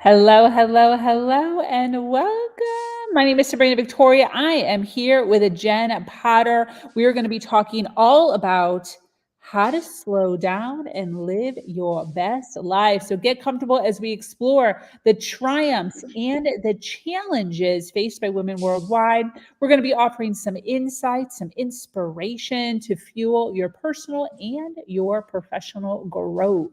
Hello, hello, hello, and welcome. My name is Sabrina Victoria. I am here with Jen Potter. We are going to be talking all about how to slow down and live your best life. So get comfortable as we explore the triumphs and the challenges faced by women worldwide. We're going to be offering some insights, some inspiration to fuel your personal and your professional growth.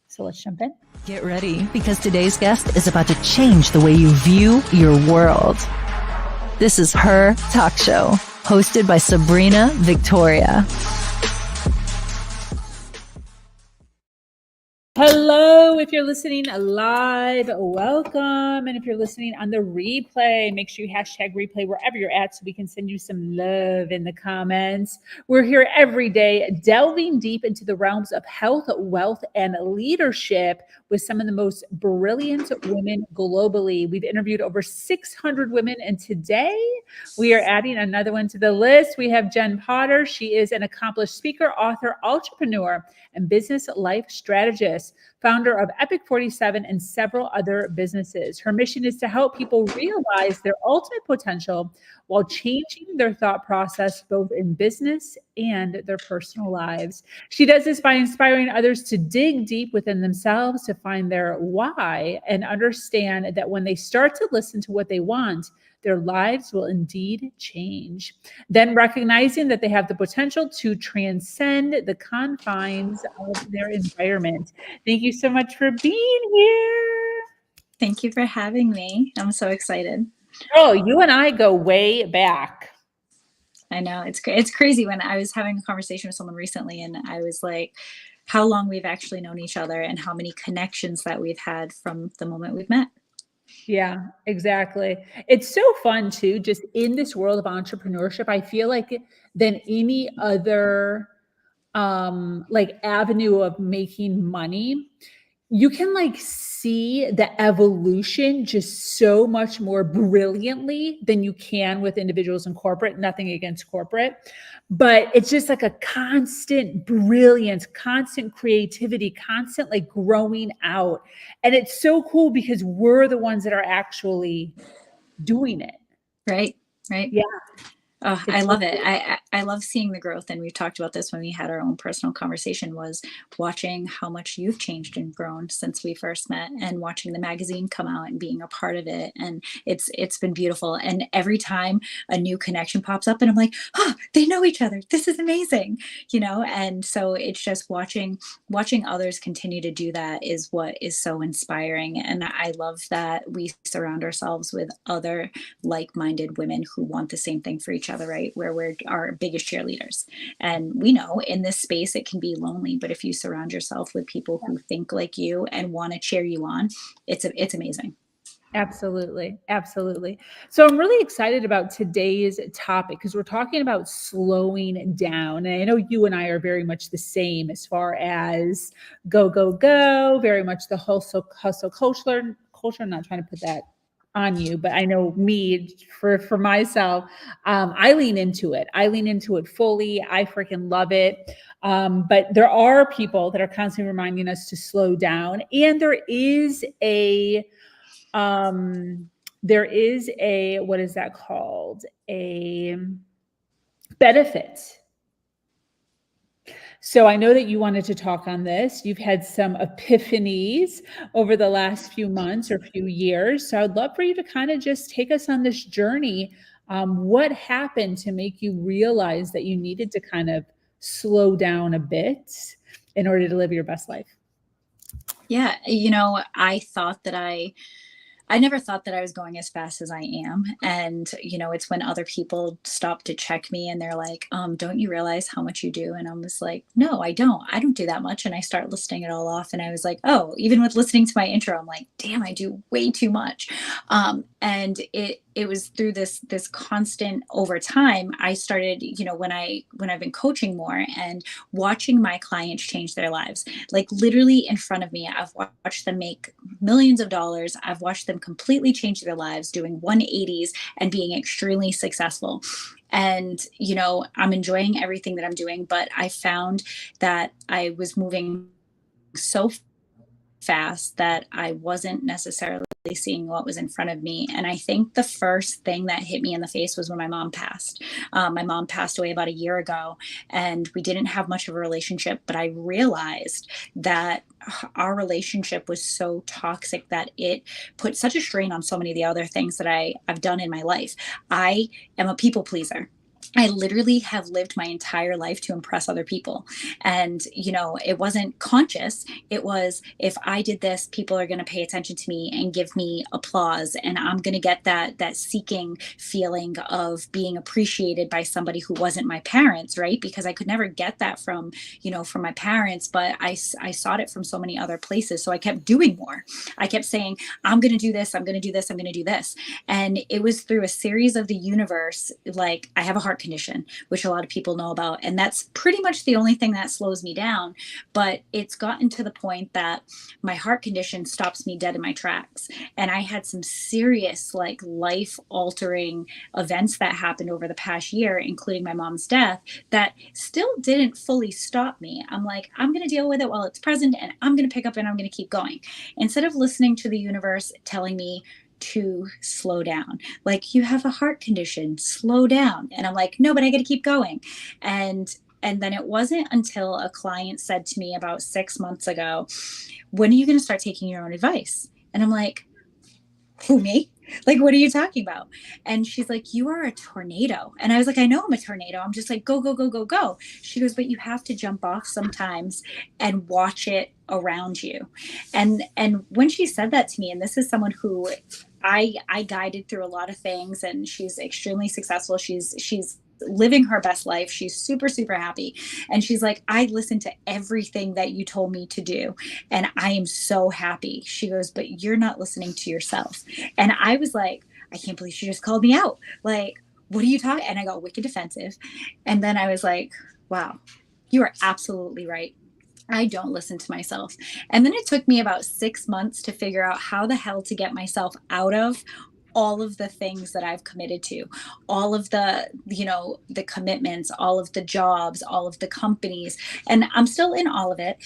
So let's jump in. Get ready, because today's guest is about to change the way you view your world. This is Her Talk Show, hosted by Sabrina Victoria. Hello, if you're listening live, welcome. And if you're listening on the replay, make sure you hashtag replay wherever you're at so we can send you some love in the comments. We're here every day delving deep into the realms of health, wealth, and leadership with some of the most brilliant women globally. We've interviewed over 600 women, and today we are adding another one to the list. We have Jen Potter. She is an accomplished speaker, author, entrepreneur, and business life strategist, founder of Epic 47 and several other businesses. Her mission is to help people realize their ultimate potential while changing their thought process, both in business and their personal lives. She does this by inspiring others to dig deep within themselves to find their why and understand that when they start to listen to what they want, their lives will indeed change. Then recognizing that they have the potential to transcend the confines of their environment. Thank you so much for being here. Thank you for having me. I'm so excited. Oh, you and I go way back. I know it's crazy. When I was having a conversation with someone recently, and I was like, how long we've actually known each other and how many connections that we've had from the moment we've met. Yeah, exactly. It's so fun too, just in this world of entrepreneurship. I feel like than any other like avenue of making money, you can like see the evolution just so much more brilliantly than you can with individuals in corporate. Nothing against corporate, but it's just like a constant brilliance, constant creativity, constant like growing out. And it's so cool because we're the ones that are actually doing it. Right. Yeah. Oh, I love it. I love seeing the growth. And we talked about this when we had our own personal conversation, was watching how much you've changed and grown since we first met, and watching the magazine come out and being a part of it. And it's been beautiful. And every time a new connection pops up and I'm like, oh, they know each other. This is amazing. And so it's just watching others continue to do that is what is so inspiring. And I love that we surround ourselves with other like-minded women who want the same thing for each other, right? Where we're our biggest cheerleaders. And we know in this space it can be lonely, but if you surround yourself with people who think like you and want to cheer you on, it's amazing. Absolutely. Absolutely. So I'm really excited about today's topic because we're talking about slowing down. And I know you and I are very much the same as far as go, go, go, very much the hustle culture. I'm not trying to put that on you, but I know me for myself, I lean into it. I lean into it fully. I freaking love it. But there are people that are constantly reminding us to slow down. And there is a, what is that called? A benefit. So I know that you wanted to talk on this. You've had some epiphanies over the last few months or few years. So I'd love for you to kind of just take us on this journey. What happened to make you realize that you needed to kind of slow down a bit in order to live your best life? Yeah. I never thought that I was going as fast as I am. And, it's when other people stop to check me and they're like, don't you realize how much you do? And I was like, no, I don't. I don't do that much. And I start listing it all off. And I was like, oh, even with listening to my intro, I'm like, damn, I do way too much. And it was through this constant over time. I started, when I've been coaching more and watching my clients change their lives, like literally in front of me, I've watched them make millions of dollars. I've watched them completely change their lives, doing 180s and being extremely successful. And, I'm enjoying everything that I'm doing, but I found that I was moving so fast that I wasn't necessarily seeing what was in front of me. And I think the first thing that hit me in the face was when my mom passed. My mom passed away about a year ago, and we didn't have much of a relationship, but I realized that our relationship was so toxic that it put such a strain on so many of the other things that I've done in my life. I am a people pleaser. I literally have lived my entire life to impress other people. And, it wasn't conscious. It was, if I did this, people are going to pay attention to me and give me applause. And I'm going to get that seeking feeling of being appreciated by somebody who wasn't my parents, right? Because I could never get that from my parents, but I sought it from so many other places. So I kept doing more. I kept saying, I'm going to do this. I'm going to do this. I'm going to do this. And it was through a series of the universe. Like, I have a heart condition, which a lot of people know about. And that's pretty much the only thing that slows me down. But it's gotten to the point that my heart condition stops me dead in my tracks. And I had some serious, like, life altering events that happened over the past year, including my mom's death, that still didn't fully stop me. I'm like, I'm going to deal with it while it's present, and I'm going to pick up and I'm going to keep going. Instead of listening to the universe telling me to slow down, like, you have a heart condition, slow down. And I'm like, no, but I got to keep going. And then it wasn't until a client said to me about 6 months ago, when are you going to start taking your own advice? And I'm like, who, me? Like, what are you talking about? And she's like, you are a tornado. And I was like, I know I'm a tornado. I'm just like, go, go, go, go, go. She goes, but you have to jump off sometimes and watch it around you. And when she said that to me, and this is someone who I guided through a lot of things, and she's extremely successful. She's living her best life. She's super, super happy. And she's like, I listened to everything that you told me to do, and I am so happy. She goes, but you're not listening to yourself. And I was like, I can't believe she just called me out. Like, what are you talking? And I got wicked defensive. And then I was like, wow, you are absolutely right. I don't listen to myself. And then it took me about 6 months to figure out how the hell to get myself out of all of the things that I've committed to, all of the, the commitments, all of the jobs, all of the companies. And I'm still in all of it.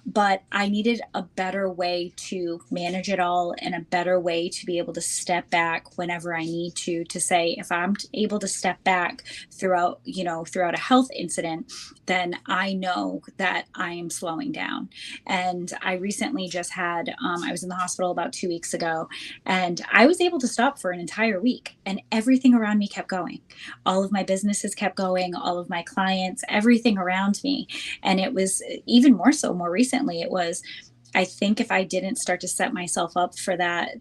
But I needed a better way to manage it all, and a better way to be able to step back whenever I need to say, if I'm able to step back throughout a health incident, then I know that I am slowing down. And I recently just had, I was in the hospital about 2 weeks ago, and I was able to stop for an entire week, and everything around me kept going. All of my businesses kept going, all of my clients, everything around me. And it was even more so more recently. It was, I think, if I didn't start to set myself up for that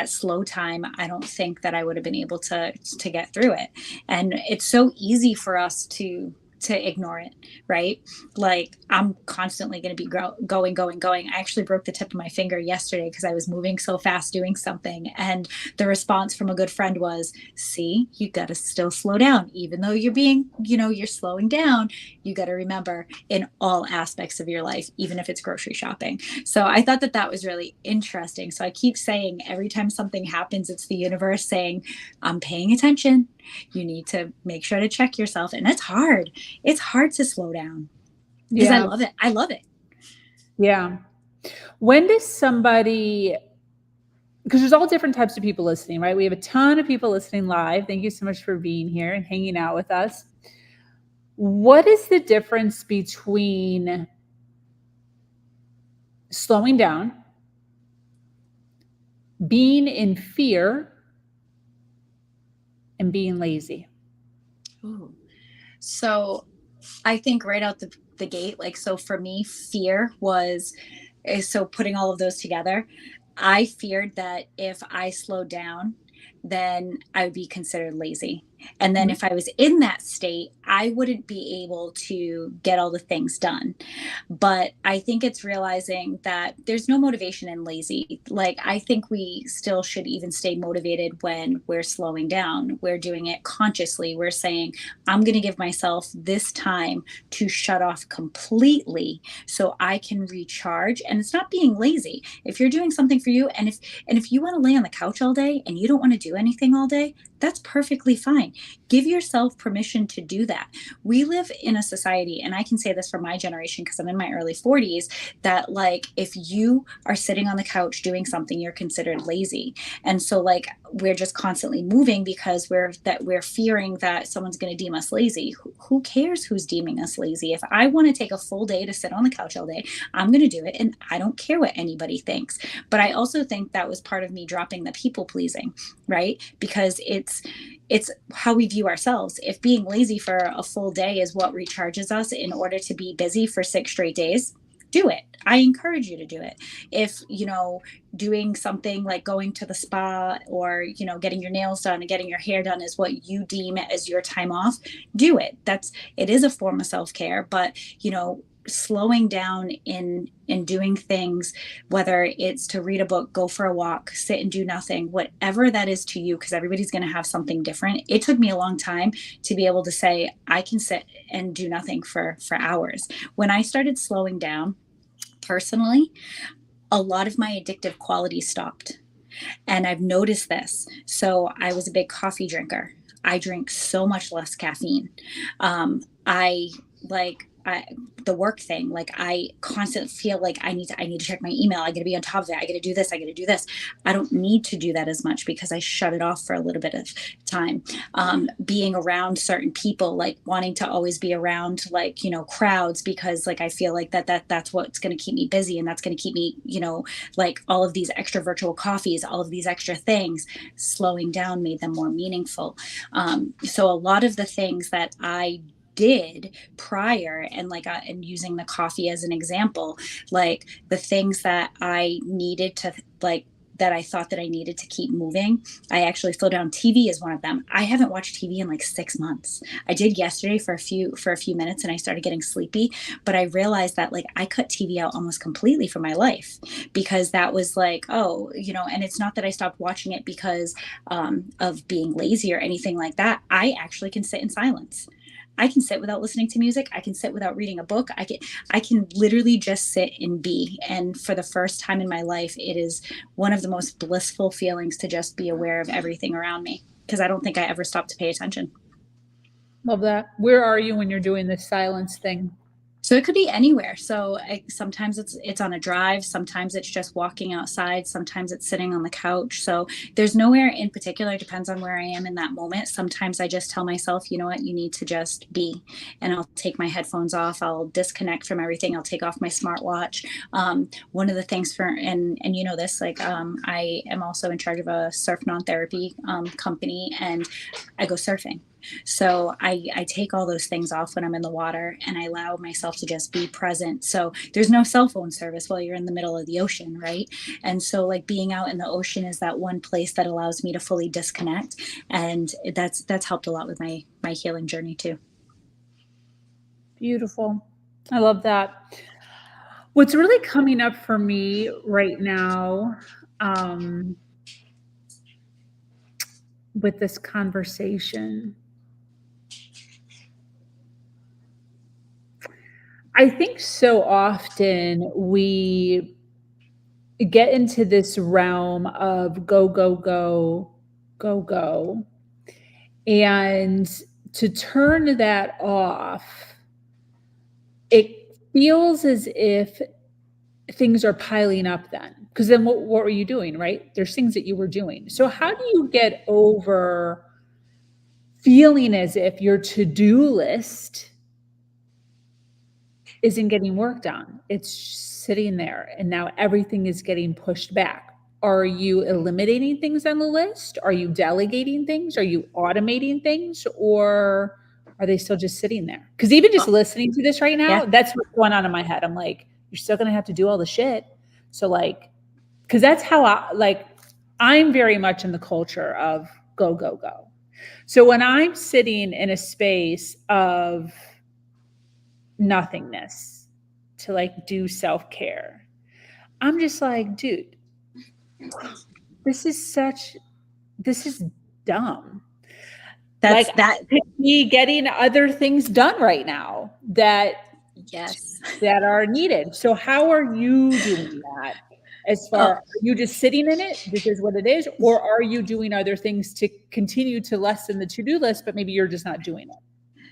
slow time, I don't think that I would have been able to get through it. And it's so easy for us to ignore it, right? Like, I'm constantly going to be going. I actually broke the tip of my finger yesterday because I was moving so fast doing something. And the response from a good friend was, see, you got to still slow down. Even though you're being, you're slowing down, you got to remember, in all aspects of your life, even if it's grocery shopping. So I thought that was really interesting. So I keep saying, every time something happens, it's the universe saying, I'm paying attention. You need to make sure to check yourself. And it's hard. It's hard to slow down because I love it. I love it. Yeah. When does somebody, because there's all different types of people listening, right? We have a ton of people listening live. Thank you so much for being here and hanging out with us. What is the difference between slowing down, being in fear, and being lazy? Ooh. So I think right out the gate, like, so for me, fear so putting all of those together, I feared that if I slowed down, then I would be considered lazy. And then if I was in that state, I wouldn't be able to get all the things done. But I think it's realizing that there's no motivation in lazy. Like, I think we still should even stay motivated when we're slowing down. We're doing it consciously. We're saying, I'm going to give myself this time to shut off completely so I can recharge. And it's not being lazy. If you're doing something for you, and if you want to lay on the couch all day and you don't want to do do anything all day, that's perfectly fine. Give yourself permission to do that. We live in a society, and I can say this for my generation because I'm in my early 40s, that like if you are sitting on the couch doing something, you're considered lazy. And so like we're just constantly moving because we're fearing that someone's going to deem us lazy. Who cares who's deeming us lazy? If I want to take a full day to sit on the couch all day, I'm going to do it, and I don't care what anybody thinks. But I also think that was part of me dropping the people pleasing, right? Because it's how we view ourselves. If being lazy for a full day is what recharges us in order to be busy for 6 straight days, do it. I encourage you to do it. If, doing something like going to the spa or, getting your nails done and getting your hair done is what you deem as your time off, do it. It is a form of self-care, but, slowing down in doing things, whether it's to read a book, go for a walk, sit and do nothing, whatever that is to you, because everybody's going to have something different. It took me a long time to be able to say I can sit and do nothing for hours. When I started slowing down personally, a lot of my addictive qualities stopped. And I've noticed this. So I was a big coffee drinker. I drink so much less caffeine. The work thing, like I constantly feel like I need to check my email. I got to be on top of it. I got to do this. I got to do this. I don't need to do that as much because I shut it off for a little bit of time. Being around certain people, like wanting to always be around crowds, because like I feel like that's what's going to keep me busy, and that's going to keep me, like all of these extra virtual coffees, all of these extra things. Slowing down made them more meaningful. So a lot of the things that I did prior, and and using the coffee as an example, like the things that I needed to that I thought that I needed to keep moving, I actually slowed down. TV is one of them. I haven't watched TV in like 6 months. I did yesterday for a few minutes, and I started getting sleepy, but I realized that like I cut TV out almost completely from my life, because that was like, and it's not that I stopped watching it because of being lazy or anything like that. I actually can sit in silence. I can sit without listening to music. I can sit without reading a book. I can literally just sit and be. And for the first time in my life, it is one of the most blissful feelings to just be aware of everything around me, because I don't think I ever stopped to pay attention. Love that. Where are you when you're doing this silence thing? So it could be anywhere. So sometimes it's on a drive. Sometimes it's just walking outside. Sometimes it's sitting on the couch. So there's nowhere in particular. It depends on where I am in that moment. Sometimes I just tell myself, you know what, you need to just be, and I'll take my headphones off. I'll disconnect from everything. I'll take off my smartwatch. One of the things and this, I am also in charge of a surf non-therapy company, and I go surfing. So I take all those things off when I'm in the water, and I allow myself to just be present. So there's no cell phone service while you're in the middle of the ocean, right? And so like being out in the ocean is that one place that allows me to fully disconnect. And that's helped a lot with my healing journey too. Beautiful. I love that. What's really coming up for me right now, with this conversation, I think so often we get into this realm of go, go, go, go, go. And to turn that off, it feels as if things are piling up then. Because then what were you doing, right? There's things that you were doing. So how do you get over feeling as if your to-do list isn't getting work done? It's sitting there, and now everything is getting pushed back. Are you eliminating things on the list? Are you delegating things? Are you automating things? Or are they still just sitting there? Because even just listening to this right now, that's what's going on in my head. I'm like, you're still going to have to do all the shit. So because that's how I'm very much in the culture of go, go, go. So when I'm sitting in a space of nothingness to do self-care, I'm just like, dude, this is dumb. That's me getting other things done right now that are needed. So how are you doing that? As far, are you just sitting in it? This is what it is. Or are you doing other things to continue to lessen the to-do list, but maybe you're just not doing it?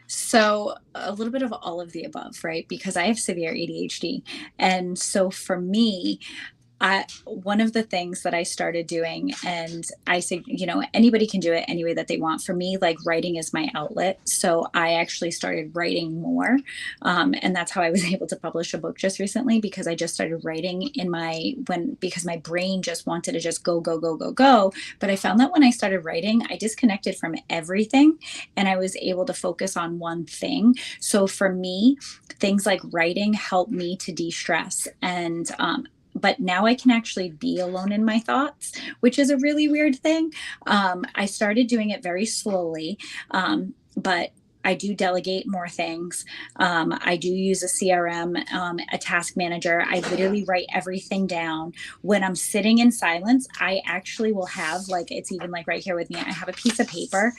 So a little bit of all of the above, right? Because I have severe ADHD. And so for me, one of the things that I started doing, and I say, anybody can do it any way that they want. For me, like writing is my outlet. So I actually started writing more. And that's how I was able to publish a book just recently, because I just started writing because my brain just wanted to just go, go, go, go, go. But I found that when I started writing, I disconnected from everything and I was able to focus on one thing. So for me, things like writing help me to de-stress. And but now I can actually be alone in my thoughts, which is a really weird thing. I started doing it very slowly, but I do delegate more things. I do use a CRM, a task manager. I literally write everything down. When I'm sitting in silence, I actually will have, like, it's even like right here with me, I have a piece of paper,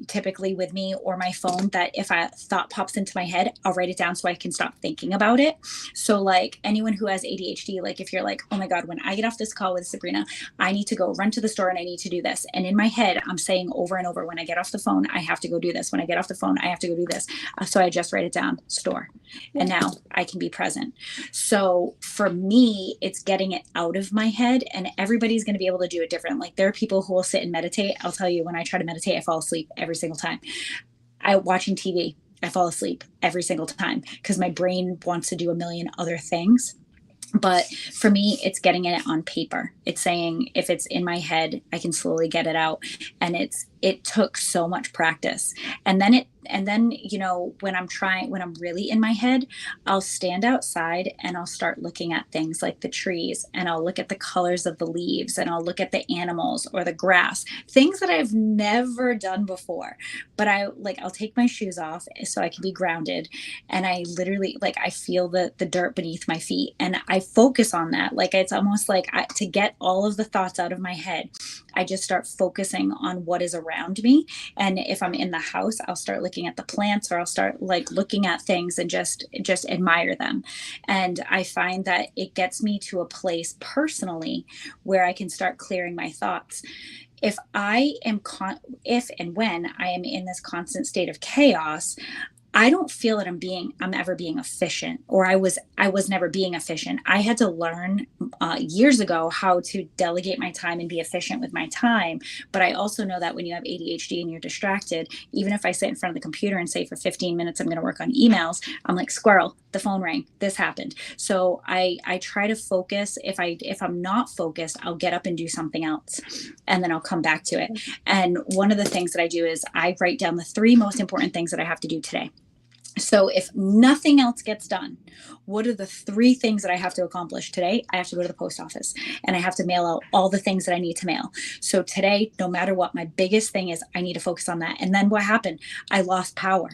typically with me, or my phone, that if a thought pops into my head, I'll write it down so I can stop thinking about it. So like anyone who has ADHD, like if you're like, oh my God, when I get off this call with Sabrina, I need to go run to the store and I need to do this. And in my head, I'm saying over and over, when I get off the phone, I have to go do this. When I get off the phone, I have to go do this. So I just write it down, store. And now I can be present. So for me, it's getting it out of my head, and everybody's going to be able to do it different. Like there are people who will sit and meditate. I'll tell you, when I try to meditate, I fall asleep every single time. Watching TV, I fall asleep every single time because my brain wants to do a million other things. But for me, it's getting it on paper. It's saying, if it's in my head, I can slowly get it out. And it took so much practice. And then when I'm really in my head, I'll stand outside and I'll start looking at things like the trees, and I'll look at the colors of the leaves, and I'll look at the animals or the grass, things that I've never done before. But I'll take my shoes off so I can be grounded. And I literally, I feel the dirt beneath my feet, and I focus on that. Like, it's almost like to get all of the thoughts out of my head, I just start focusing on what is around me. And if I'm in the house, I'll start looking at the plants, or I'll start looking at things and just admire them. And I find that it gets me to a place personally where I can start clearing my thoughts. If and when I am in this constant state of chaos, I don't feel that I'm ever being efficient, or I was never being efficient. I had to learn years ago how to delegate my time and be efficient with my time. But I also know that when you have ADHD and you're distracted, even if I sit in front of the computer and say for 15 minutes, I'm going to work on emails, I'm like, squirrel, the phone rang, this happened. So I try to focus. If I'm not focused, I'll get up and do something else, and then I'll come back to it. And one of the things that I do is I write down the 3 most important things that I have to do today. So if nothing else gets done, what are the 3 things that I have to accomplish today? I have to go to the post office, and I have to mail out all the things that I need to mail. So today, no matter what, my biggest thing is I need to focus on that. And then what happened? I lost power.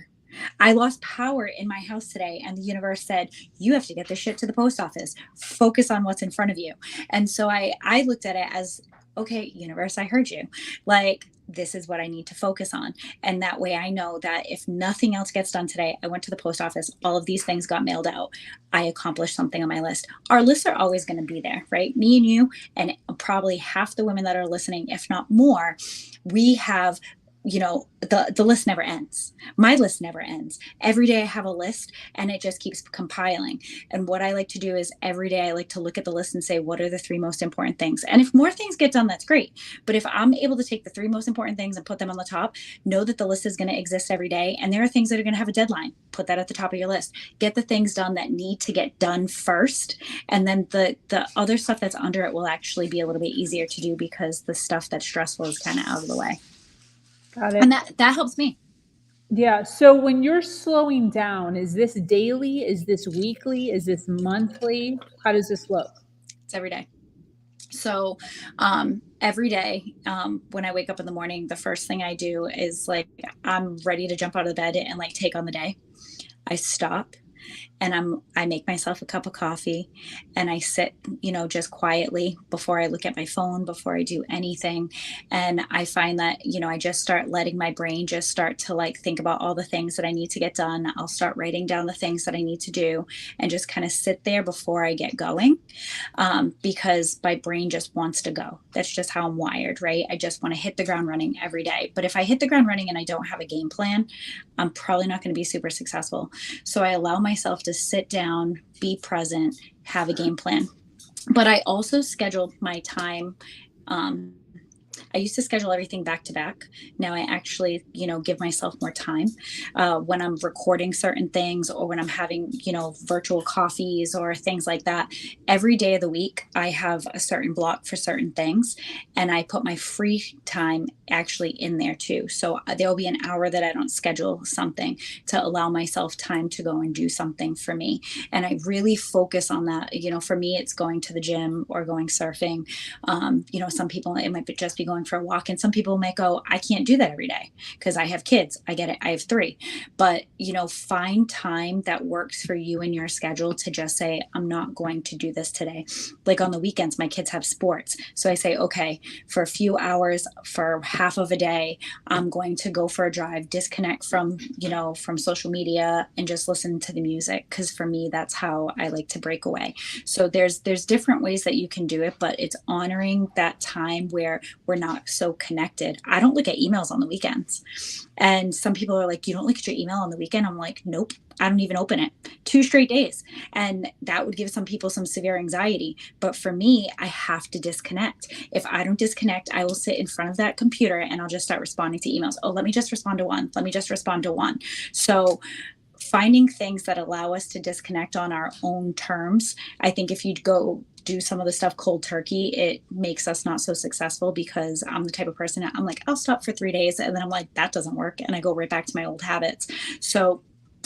I lost power in my house today, and the universe said, you have to get this shit to the post office. Focus on what's in front of you. And so I looked at it as, okay, universe, I heard you. This is what I need to focus on. And that way I know that if nothing else gets done today, I went to the post office, all of these things got mailed out, I accomplished something on my list. Our lists are always going to be there, right? Me and you, and probably half the women that are listening, if not more, we have, the list never ends. My list never ends. Every day I have a list, and it just keeps compiling. And what I like to do is every day I like to look at the list and say, what are the 3 most important things? And if more things get done, that's great. But if I'm able to take the 3 most important things and put them on the top, know that the list is going to exist every day. And there are things that are going to have a deadline. Put that at the top of your list. Get the things done that need to get done first. And then the other stuff that's under it will actually be a little bit easier to do, because the stuff that's stressful is kind of out of the way. Got it. And that helps me. Yeah. So when you're slowing down, is this daily? Is this weekly? Is this monthly? How does this look? It's every day. So every day when I wake up in the morning, the first thing I do is I'm ready to jump out of bed and take on the day. I stop and I make myself a cup of coffee and I sit, just quietly before I look at my phone, before I do anything. And I find that, I just start letting my brain just start to like think about all the things that I need to get done. I'll start writing down the things that I need to do and just kind of sit there before I get going, because my brain just wants to go. That's just how I'm wired, right? I just want to hit the ground running every day. But if I hit the ground running and I don't have a game plan, I'm probably not going to be super successful. So I allow myself to sit down, be present, have a game plan. But I also scheduled my time. I used to schedule everything back to back. Now I actually, give myself more time when I'm recording certain things or when I'm having, virtual coffees or things like that. Every day of the week, I have a certain block for certain things, and I put my free time actually in there too. So there'll be an hour that I don't schedule something to allow myself time to go and do something for me. And I really focus on that. For me, it's going to the gym or going surfing. Some people, it might just be going for a walk, and some people might go, I can't do that every day because I have kids. I get it. I have 3. But, find time that works for you in your schedule to just say, I'm not going to do this today. Like on the weekends, my kids have sports. So I say, okay, for a few hours, for half of a day, I'm going to go for a drive, disconnect from, from social media and just listen to the music. Cause for me, that's how I like to break away. So there's different ways that you can do it, but it's honoring that time where we're not so connected. I don't look at emails on the weekends. And some people are like, you don't look at your email on the weekend? I'm like, nope, I don't even open it 2 straight days. And that would give some people some severe anxiety. But for me, I have to disconnect. If I don't disconnect, I will sit in front of that computer and I'll just start responding to emails. Oh, let me just respond to one. Let me just respond to one. So finding things that allow us to disconnect on our own terms. I think if you go do some of the stuff cold turkey, it makes us not so successful, because I'm the type of person that I'm like, I'll stop for 3 days. And then I'm like, that doesn't work. And I go right back to my old habits. So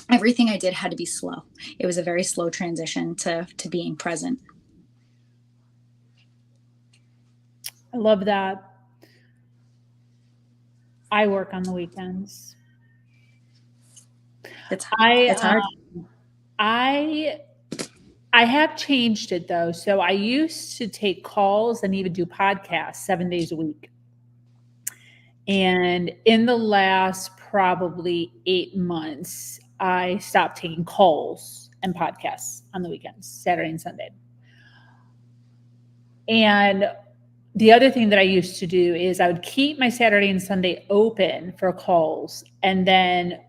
everything I did had to be slow. It was a very slow transition to being present. I love that. I work on the weekends. It's hard. I have changed it though. So I used to take calls and even do podcasts 7 days a week. And in the last probably 8 months, I stopped taking calls and podcasts on the weekends, Saturday and Sunday. And the other thing that I used to do is I would keep my Saturday and Sunday open for calls. And then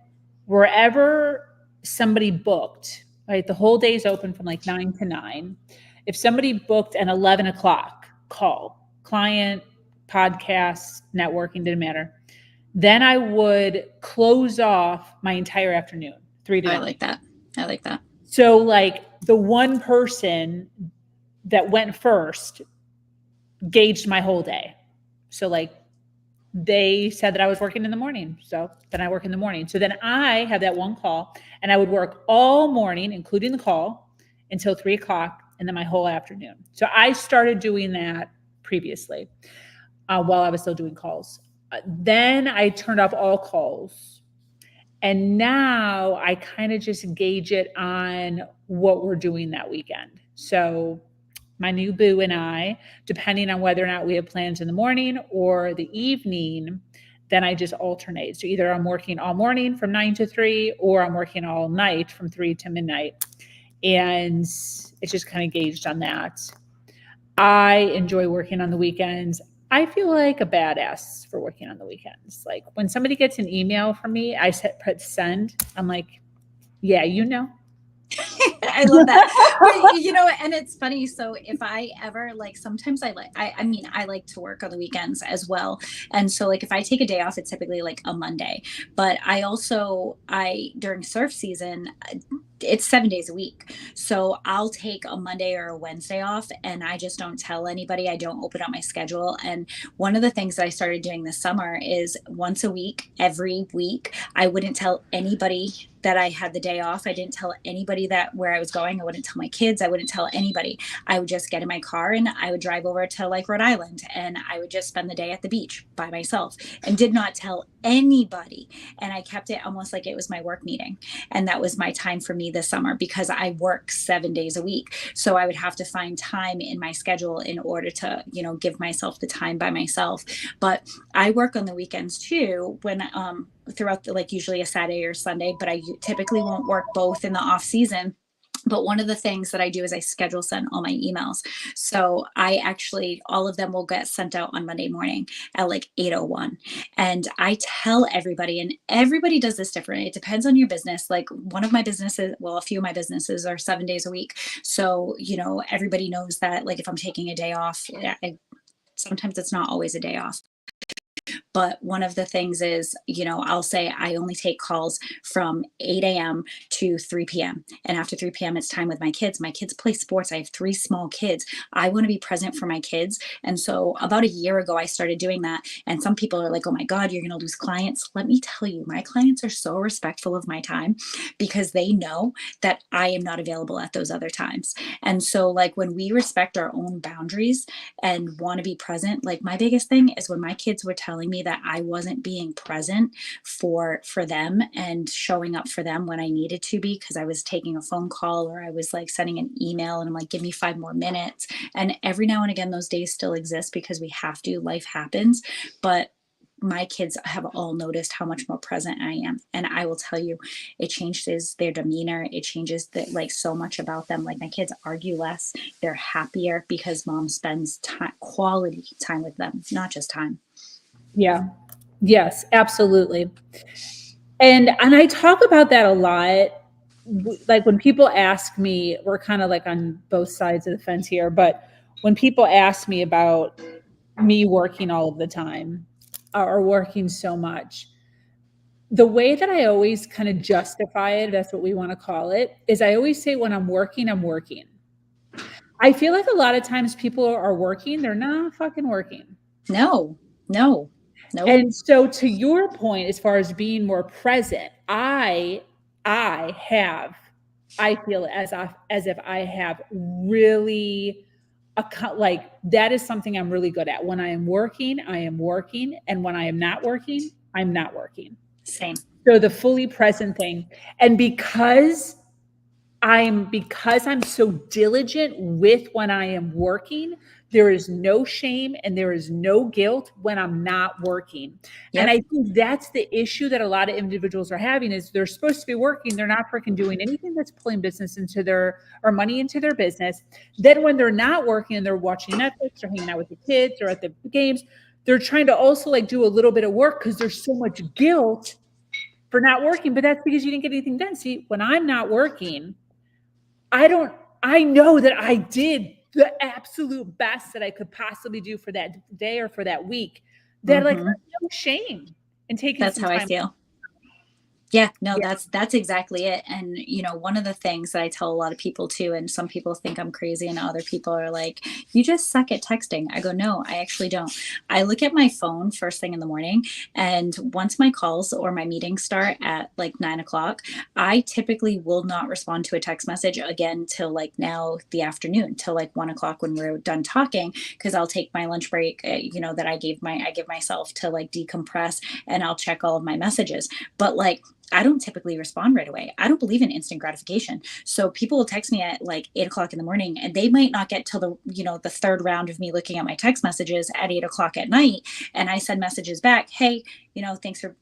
wherever somebody booked, right, the whole day is open from like 9 to 9. If somebody booked an 11 o'clock call, client, podcast, networking, didn't matter, then I would close off my entire afternoon, 3 to 9. I like that. So like the one person that went first gauged my whole day. So like they said that I was working in the morning. So then I work in the morning. So then I have that one call and I would work all morning, including the call, until 3 o'clock, and then my whole afternoon. So I started doing that previously while I was still doing calls. Then I turned off all calls. And now I kind of just gauge it on what we're doing that weekend. So my new boo and I, depending on whether or not we have plans in the morning or the evening, then I just alternate. So either I'm working all morning from 9 to 3, or I'm working all night from 3 to midnight. And it's just kind of gauged on that. I enjoy working on the weekends. I feel like a badass for working on the weekends. Like when somebody gets an email from me, I press send. I'm like, yeah, I love that. But, and it's funny. So if I ever sometimes I like to work on the weekends as well. And so if I take a day off, it's typically like a Monday, but during surf season, it's 7 days a week. So I'll take a Monday or a Wednesday off, and I just don't tell anybody. I don't open up my schedule. And one of the things that I started doing this summer is once a week, every week, I wouldn't tell anybody that I had the day off. I didn't tell anybody that where I was going. I wouldn't tell my kids. I wouldn't tell anybody. I would just get in my car and I would drive over to like Rhode Island, and I would just spend the day at the beach by myself and did not tell anybody. And I kept it almost like it was my work meeting. And that was my time for me this summer, because I work 7 days a week. So I would have to find time in my schedule in order to, give myself the time by myself. But I work on the weekends too, when throughout the, like usually a Saturday or Sunday, but I typically won't work both in the off season. But one of the things that I do is I schedule send all my emails. So I actually, all of them will get sent out on Monday morning at like 8:01. And I tell everybody, and everybody does this differently. It depends on your business. Like one of my businesses, well, a few of my businesses are 7 days a week. So, everybody knows that like if I'm taking a day off, sometimes it's not always a day off. But one of the things is, I'll say I only take calls from 8 a.m. to 3 p.m. And after 3 p.m., it's time with my kids. My kids play sports. I have 3 small kids. I want to be present for my kids. And so about a year ago, I started doing that. And some people are like, oh my God, you're going to lose clients. Let me tell you, my clients are so respectful of my time because they know that I am not available at those other times. And so like when we respect our own boundaries and want to be present, like my biggest thing is when my kids were telling me that I wasn't being present for them and showing up for them when I needed to be, because I was taking a phone call or I was like sending an email and I'm like, give me 5 more minutes. And every now and again, those days still exist because we have to, life happens. But my kids have all noticed how much more present I am. And I will tell you, it changes their demeanor. It changes like so much about them. Like my kids argue less. They're happier because mom spends quality time with them, not just time. Yeah. Yes, absolutely. And I talk about that a lot. Like when people ask me, we're kind of like on both sides of the fence here, but when people ask me about me working all of the time or working so much, the way that I always kind of justify it, that's what we want to call it, is I always say when I'm working, I'm working. I feel like a lot of times people are working, they're not fucking working. No. And so to your point, as far as being more present, I feel as if I have really like that is something I'm really good at. When I am working, I am working. And when I am not working, I'm not working. Same. So the fully present thing. And because I'm so diligent with when I am working, there is no shame and there is no guilt when I'm not working. Yep. And I think that's the issue that a lot of individuals are having is they're supposed to be working. They're not freaking doing anything that's pulling business into or money into their business. Then when they're not working and they're watching Netflix or hanging out with the kids or at the games, they're trying to also like do a little bit of work because there's so much guilt for not working. But that's because you didn't get anything done. See, when I'm not working, I know that I did the absolute best that I could possibly do for that day or for that week. That like there's no shame in taking. That's how I feel. Yeah, no, that's exactly it. And, one of the things that I tell a lot of people too, and some people think I'm crazy and other people are like, you just suck at texting. I go, no, I actually don't. I look at my phone first thing in the morning. And once my calls or my meetings start at like 9:00, I typically will not respond to a text message again till like now the afternoon, till like 1:00 when we're done talking, because I'll take my lunch break, that I give myself to like decompress, and I'll check all of my messages. But like, I don't typically respond right away. I don't believe in instant gratification. So people will text me at like 8:00 in the morning, and they might not get till the third round of me looking at my text messages at 8:00 at night. And I send messages back, hey, thanks for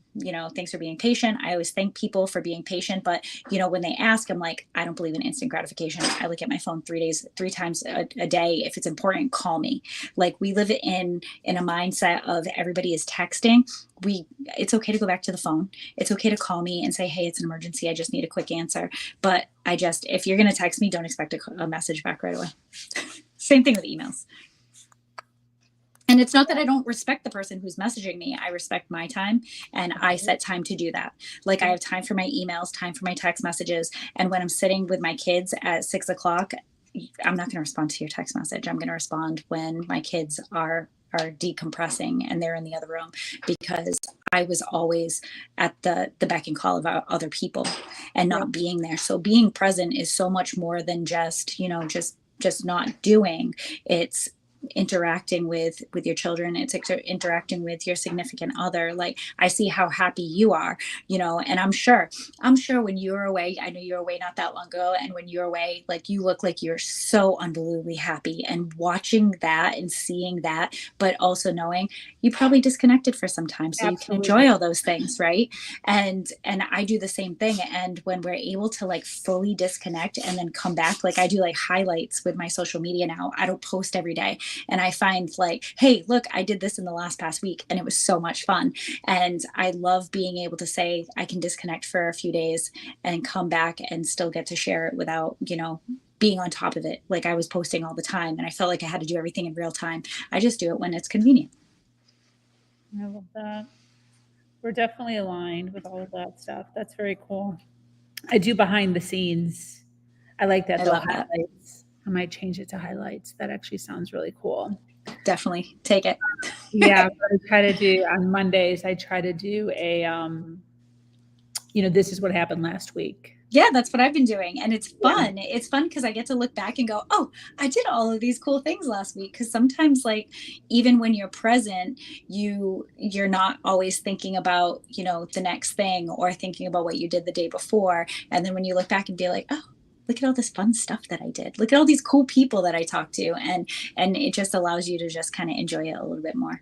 being patient. I always thank people for being patient. But, when they ask, I'm like, I don't believe in instant gratification. I look at my phone 3 times a day. If it's important, call me. Like we live in a mindset of everybody is texting. It's okay to go back to the phone. It's okay to call me and say, hey, it's an emergency. I just need a quick answer. But if you're going to text me, don't expect a message back right away. Same thing with emails. And it's not that I don't respect the person who's messaging me. I respect my time, and I set time to do that. Like I have time for my emails, time for my text messages. And when I'm sitting with my kids at 6:00, I'm not going to respond to your text message. I'm going to respond when my kids are decompressing and they're in the other room, because I was always at the beck and call of other people and Yeah, not being there. So being present is so much more than just, just not doing. It's interacting with your children. It's interacting with your significant other. Like, I see how happy you are, and I'm sure when you're away, I know you're away not that long ago, and when you're away, like, you look like you're so unbelievably happy, and watching that and seeing that, but also knowing you probably disconnected for some time so you can absolutely. enjoy all those things, right? And I do the same thing. And when we're able to like fully disconnect and then come back, like, I do like highlights with my social media now. I don't post every day, and I find like, hey, look, I did this in the last past week and it was so much fun. And I love being able to say I can disconnect for a few days and come back and still get to share it without, being on top of it. Like, I was posting all the time and I felt like I had to do everything in real time. I just do it when it's convenient. I love that. We're definitely aligned with all of that stuff. That's very cool. I do behind the scenes. I like that I though, love that. highlights. I might change it to highlights. That actually sounds really cool. Definitely take it. Yeah, but I try to do on Mondays, I try to do a this is what happened last week. Yeah, that's what I've been doing. And it's Yeah. fun. It's fun because I get to look back and go, oh, I did all of these cool things last week. Because sometimes, like, even when you're present, you're not always thinking about, the next thing, or thinking about what you did the day before. And then when you look back and be like, oh, look at all this fun stuff that I did. Look at all these cool people that I talked to. And it just allows you to just kind of enjoy it a little bit more.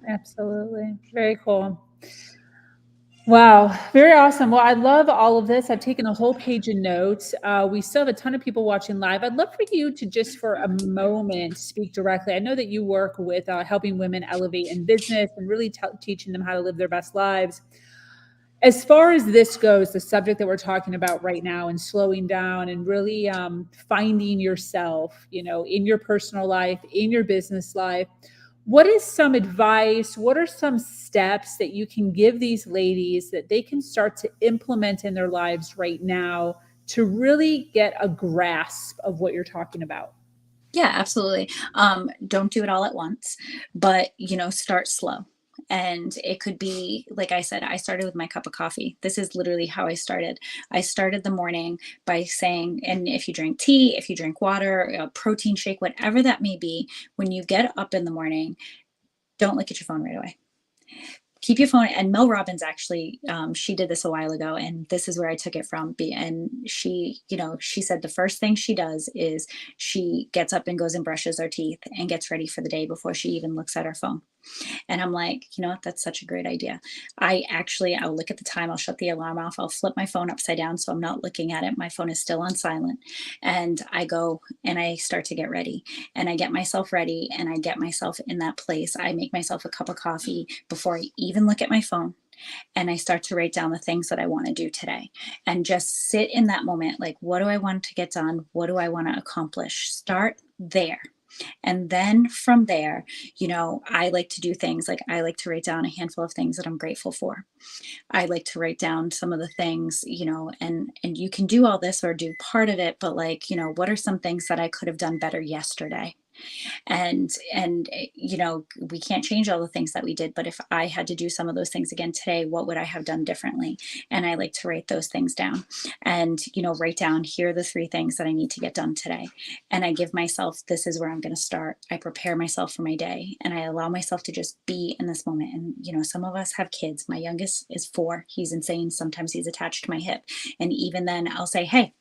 Absolutely. Very cool. Wow, very awesome. Well, I love all of this. I've taken a whole page of notes. We still have a ton of people watching live. I'd love for you to just for a moment speak directly. I know that you work with helping women elevate in business and really teaching them how to live their best lives. As far as this goes, the subject that we're talking about right now, and slowing down and really finding yourself, in your personal life, in your business life, what is some advice? What are some steps that you can give these ladies that they can start to implement in their lives right now to really get a grasp of what you're talking about? Yeah, absolutely. Don't do it all at once, but start slow. And it could be, like I said, I started with my cup of coffee. This is literally how I started. I started the morning by saying, and if you drink tea, if you drink water, a protein shake, whatever that may be, when you get up in the morning, don't look at your phone right away. Keep your phone. And Mel Robbins actually, she did this a while ago, and this is where I took it from. And she said the first thing she does is she gets up and goes and brushes her teeth and gets ready for the day before she even looks at her phone. And I'm like, you know what? That's such a great idea. I'll look at the time, I'll shut the alarm off, I'll flip my phone upside down so I'm not looking at it. My phone is still on silent. And I go and I start to get ready, and I get myself ready, and I get myself in that place. I make myself a cup of coffee before I even look at my phone. And I start to write down the things that I want to do today and just sit in that moment. Like, what do I want to get done? What do I want to accomplish? Start there. And then from there, I like to do things like I like to write down a handful of things that I'm grateful for. I like to write down some of the things, and you can do all this or do part of it, but like, what are some things that I could have done better yesterday? And we can't change all the things that we did, but if I had to do some of those things again today, what would I have done differently? And I like to write those things down, and write down, here are the 3 things that I need to get done today. And I give myself, this is where I'm going to start. I prepare myself for my day, and I allow myself to just be in this moment. And some of us have kids. My youngest is 4. He's insane. Sometimes he's attached to my hip, and even then I'll say, hey,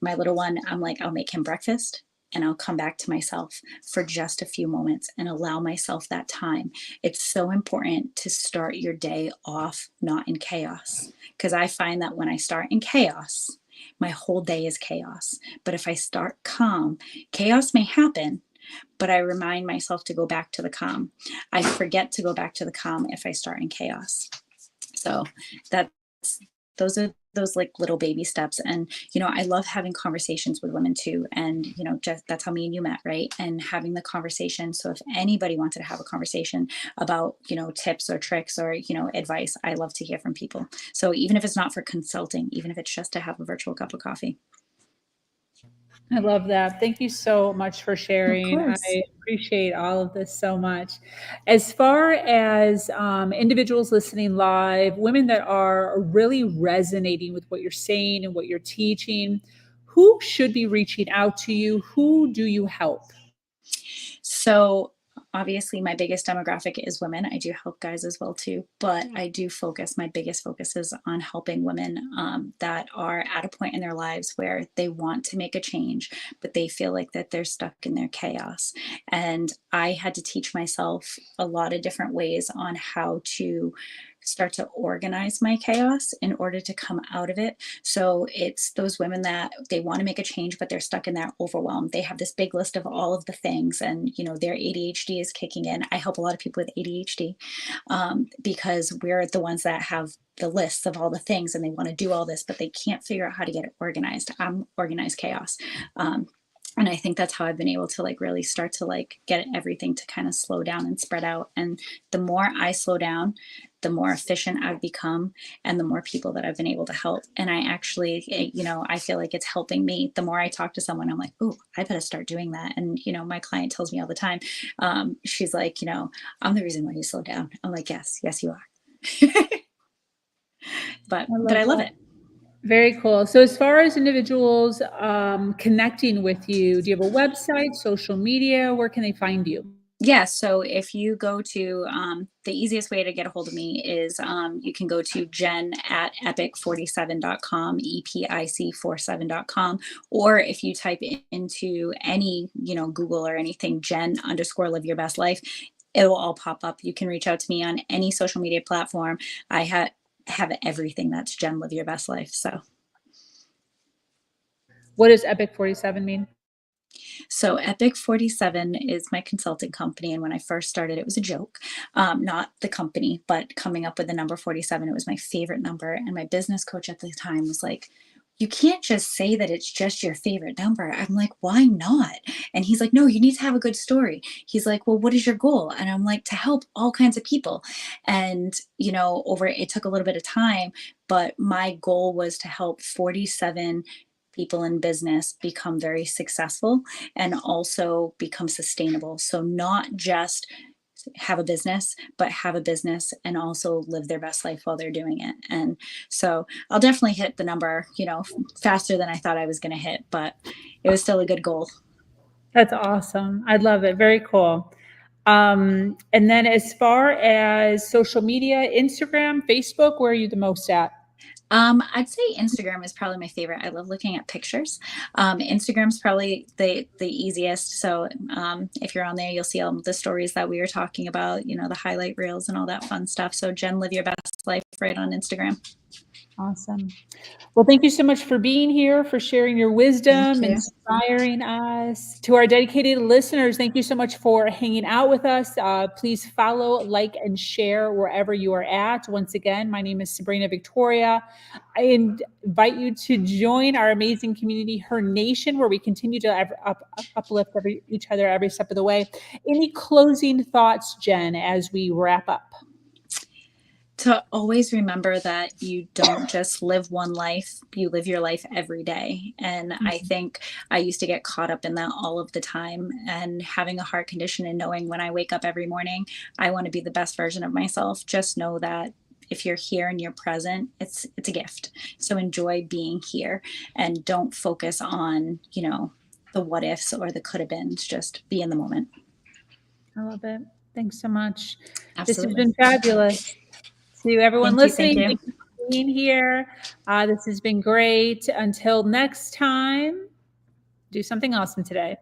my little one, I'm like, I'll make him breakfast, and I'll come back to myself for just a few moments and allow myself that time. It's so important to start your day off not in chaos, because I find that when I start in chaos, my whole day is chaos. But if I start calm, chaos may happen, but I remind myself to go back to the calm. I forget to go back to the calm if I start in chaos. So that's those are those like little baby steps. And I love having conversations with women too. And just that's how me and you met, right? And having the conversation. So if anybody wanted to have a conversation about tips or tricks or advice, I love to hear from people. So even if it's not for consulting, even if it's just to have a virtual cup of coffee. I love that. Thank you so much for Of sharing. course. I appreciate all of this so much. As far as individuals listening live, women that are really resonating with what you're saying and what you're teaching, who should be reaching out to you? Who do you help? So obviously my biggest demographic is women. I do help guys as well too, but I do focus, my biggest focus is on helping women that are at a point in their lives where they want to make a change, but they feel like that they're stuck in their chaos. And I had to teach myself a lot of different ways on how to start to organize my chaos in order to come out of it. So it's those women that they want to make a change, but they're stuck in that overwhelm. They have this big list of all of the things, and their ADHD is kicking in. I help a lot of people with ADHD because we're the ones that have the lists of all the things, and they want to do all this, but they can't figure out how to get it organized. I'm organized chaos. And I think that's how I've been able to really start to get everything to kind of slow down and spread out. And the more I slow down, the more efficient I've become and the more people that I've been able to help. And I actually, I feel like it's helping me. The more I talk to someone, I'm like, oh, I better start doing that. And, my client tells me all the time, she's like, I'm the reason why you slow down. I'm like, yes, you are. but I but love I love that. it. Very cool. So, as far as individuals connecting with you, do you have a website, social media? Where can they find you? Yeah, so if you go to the easiest way to get a hold of me is you can go to Jen at epic47.com, EPIC47.com, or if you type into any, Google or anything, Jen underscore live your best life, it'll all pop up. You can reach out to me on any social media platform. I have everything that's Jen live your best life. So What does Epic 47 mean? So Epic 47 is my consulting company. And when I first started, it was a joke. Not the company, but coming up with the number 47. It was my favorite number. And my business coach at the time was like, you can't just say that it's just your favorite number. I'm like, why not? And he's like, no, you need to have a good story. He's like, well, what is your goal? And I'm like, to help all kinds of people. And, it took a little bit of time, but my goal was to help 47 people in business become very successful and also become sustainable. So not just have a business, but have a business and also live their best life while they're doing it. And so I'll definitely hit the number, faster than I thought I was going to hit, but it was still a good goal. That's awesome. I love it. Very cool. And then, as far as social media, Instagram, Facebook, where are you the most at? I'd say Instagram is probably my favorite. I love looking at pictures. Instagram's probably the easiest. So if you're on there, you'll see all the stories that we were talking about, the highlight reels and all that fun stuff. So Jen, live your best life right on Instagram. Awesome. Well, thank you so much for being here, for sharing your Thank wisdom, you. inspiring us. To our dedicated listeners, thank you so much for hanging out with us. Please follow, like, and share wherever you are at. Once again, my name is Sabrina Victoria. I invite you to join our amazing community, Her Nation, where we continue to uplift each other every step of the way. Any closing thoughts, Jen, as we wrap up? To always remember that you don't just live one life, you live your life every day. And I think I used to get caught up in that all of the time. And having a heart condition and knowing when I wake up every morning, I want to be the best version of myself, just know that if you're here and you're present, it's a gift. So enjoy being here and don't focus on, the what ifs or the could have beens. Just be in the moment. I love it. Thanks so much. This has Absolutely. been fabulous. To everyone Thank you. Thank listening, you. thank you for being here. This has been great. Until next time, do something awesome today.